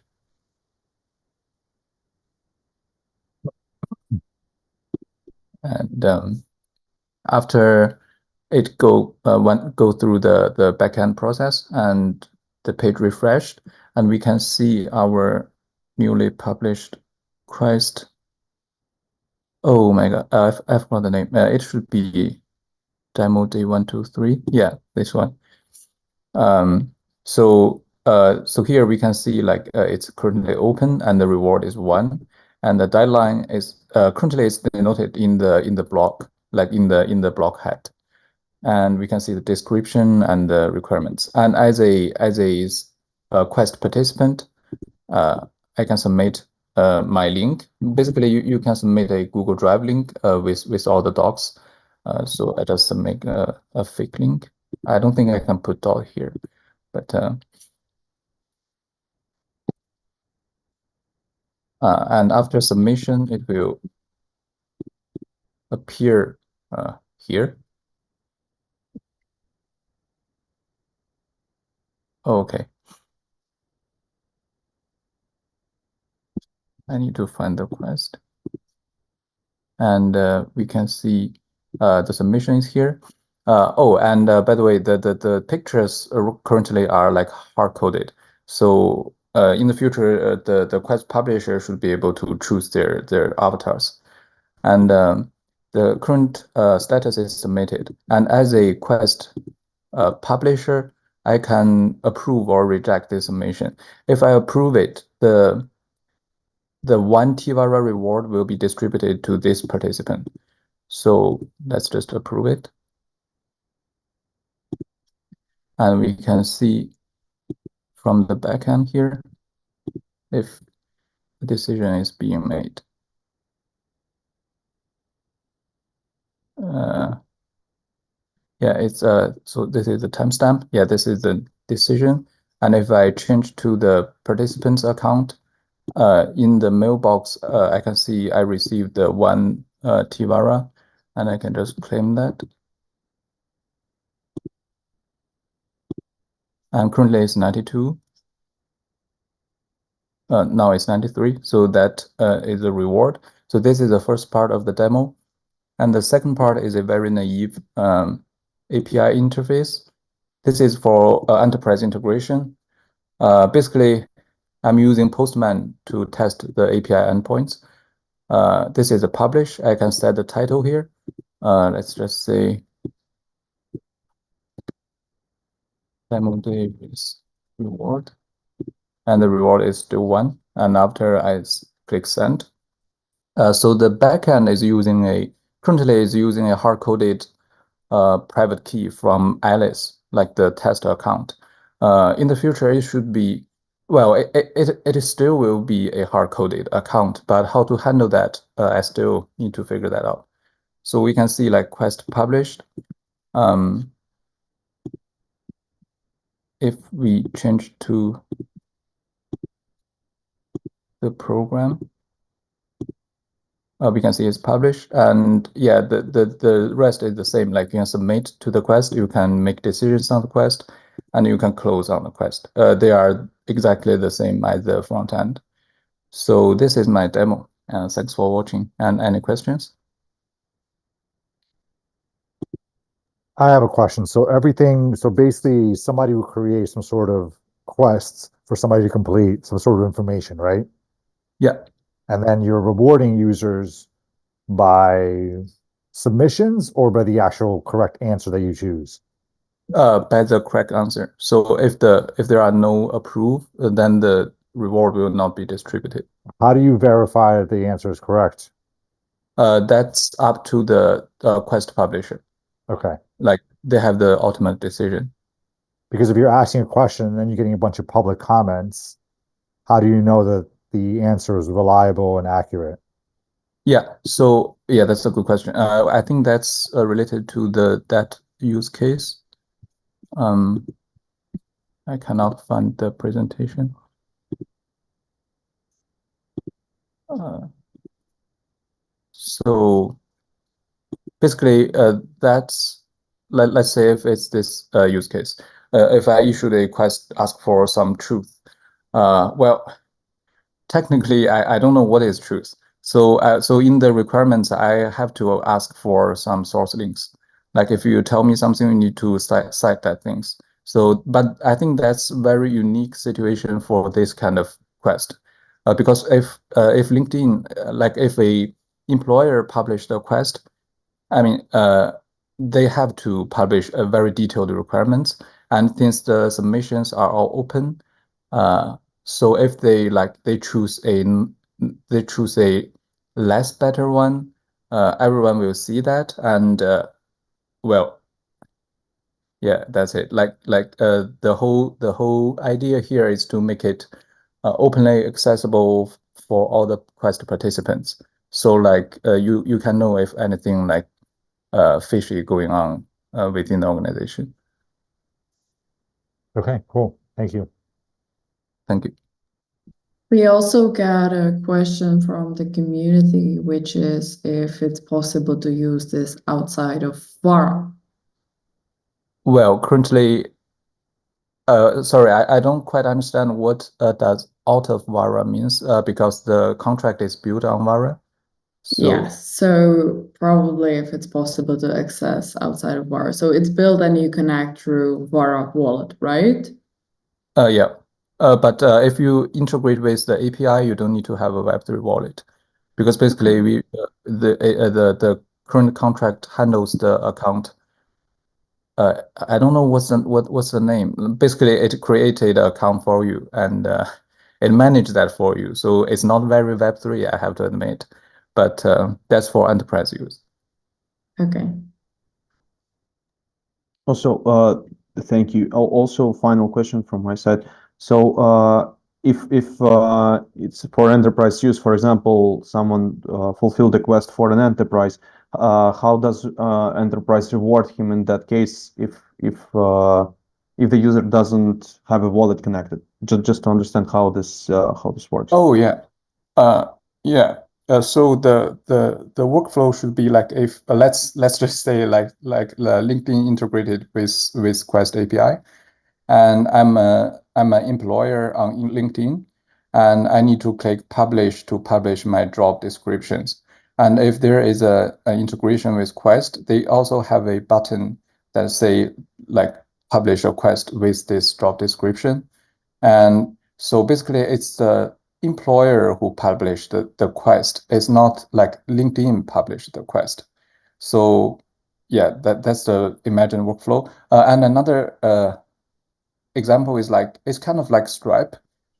And after it go through the backend process, and the page refreshed, and we can see our newly published quest. Oh my God, I forgot the name. It should be demo day 1, 2, 3. Yeah, this one. So here we can see like it's currently open and the reward is 1, and the deadline is currently is denoted in the block, like in the block head, and we can see the description and the requirements. And as a quest participant, I can submit my link. Basically, you can submit a Google Drive link with all the docs. So I just make a fake link. I don't think I can put all here, but and after submission, it will appear here. Okay. I need to find the quest. And we can see the submission is here. By the way, the pictures currently are like hard-coded. So in the future, the quest publisher should be able to choose their avatars. And the current status is submitted. And as a quest publisher, I can approve or reject this submission. If I approve it, the 1 Vara reward will be distributed to this participant. So let's just approve it. And we can see from the backend here if the decision is being made. Yeah, it's so this is the timestamp. Yeah, this is the decision. And if I change to the participant's account, in the mailbox, I can see I received the 1 Vara, and I can just claim that. And currently it's 92. Now it's 93. So that is a reward. So this is the first part of the demo. And the second part is a very naive API interface. This is for enterprise integration. Basically, I'm using Postman to test the API endpoints. This is a publish. I can set the title here. Let's just say demo day is reward. And the reward is still 1. And after I click send. So the backend is using a hard-coded private key from Alice, like the test account. In the future, it should be, well, it still will be a hard-coded account, but how to handle that, I still need to figure that out. So we can see like quest published. If we change to the program, we can see it's published, and yeah, the rest is the same. Like you can submit to the quest, you can make decisions on the quest, and you can close on the quest. They are exactly the same as the front end. So this is my demo, and thanks for watching. And any questions? I have a question. So basically somebody will create some sort of quests for somebody to complete some sort of information, right? Yeah. And then you're rewarding users by submissions or by the actual correct answer that you choose? By the correct answer. So if there are no approve, then the reward will not be distributed. How do you verify that the answer is correct? That's up to the quest publisher. Okay. Like they have the ultimate decision. Because if you're asking a question and then you're getting a bunch of public comments, how do you know that the answer is reliable and accurate? Yeah, so yeah, that's a good question. I think that's related to that use case. I cannot find the presentation. So basically, that's let's say if it's this use case, if I issued a request ask for some truth, well, technically I don't know what is truth. So so in the requirements, I have to ask for some source links. Like if you tell me something, you need to cite that things. So, but I think that's a very unique situation for this kind of quest, because if LinkedIn, like if a employer published a quest, I mean, they have to publish a very detailed requirements, and since the submissions are all open, so if they choose a less better one, everyone will see that, and well, yeah, that's it. The whole idea here is to make it openly accessible for all the quest participants. So you can know if anything fishy going on within the organization. Okay, cool. Thank you. Thank you. We also got a question from the community, which is if it's possible to use this outside of Vara. Well, currently, sorry, I don't quite understand what does out of Vara means because the contract is built on Vara. Yes, so probably if it's possible to access outside of Vara. So it's built and you connect through Vara wallet, right? Yeah. But if you integrate with the API, you don't need to have a Web3 wallet, because basically the current contract handles the account. I don't know what's the name. Basically, it created an account for you and it managed that for you. So it's not very Web3, I have to admit, but that's for enterprise use. Okay. Also, thank you. Also, final question from my side. So, if it's for enterprise use, for example, someone fulfilled the quest for an enterprise, how does enterprise reward him in that case if the user doesn't have a wallet connected? Just to understand how this works. Oh yeah, yeah. So the workflow should be like if let's just say like LinkedIn integrated with Quest API, and I'm an employer on LinkedIn, and I need to click publish to publish my job descriptions. And if there is an integration with Quest, they also have a button that say like publish a Quest with this job description. And so basically it's the employer who published the quest. It's not like LinkedIn published the quest. So yeah, that's the imagined workflow. And another example is like it's kind of like Stripe,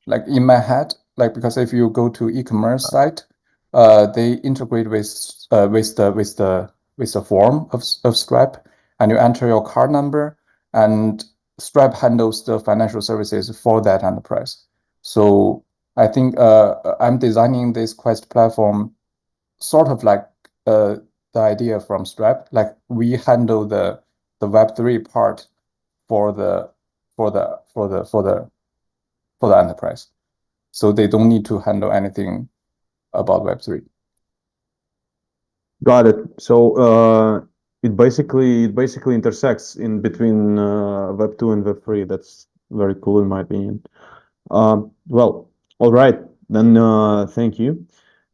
like in my head, like because if you go to e-commerce site, they integrate with the form of Stripe, and you enter your card number, and Stripe handles the financial services for that enterprise. So I think I'm designing this Quest platform sort of like the idea from Stripe, like we handle the Web3 part for the enterprise. So they don't need to handle anything about Web3. Got it. So it basically intersects in between Web 2 and Web 3. That's very cool in my opinion. Well, all right. Then thank you.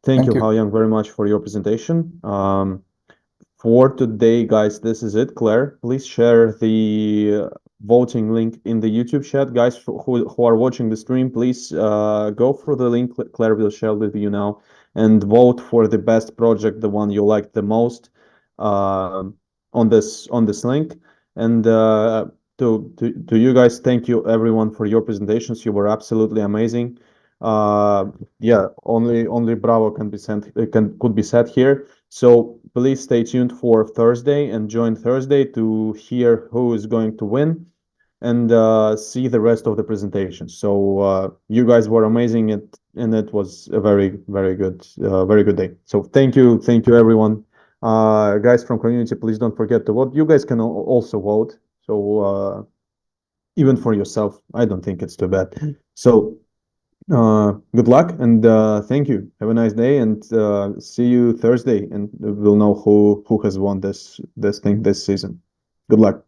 Thank you, Hao-Yang, very much for your presentation. For today, guys, this is it. Claire, please share the voting link in the YouTube chat. Guys who are watching the stream, please go for the link Claire will share with you now and vote for the best project, the one you like the most on this link. And to you guys, thank you everyone for your presentations. You were absolutely amazing. Yeah, only bravo can be could be said here. So please stay tuned for Thursday and join Thursday to hear who is going to win and see the rest of the presentation. So you guys were amazing, and it was a very good day. So thank you everyone. Guys from community, please don't forget to vote. You guys can also vote. So even for yourself, I don't think it's too bad. So good luck and thank you. Have a nice day and see you Thursday, and we'll know who has won this thing this season. Good luck.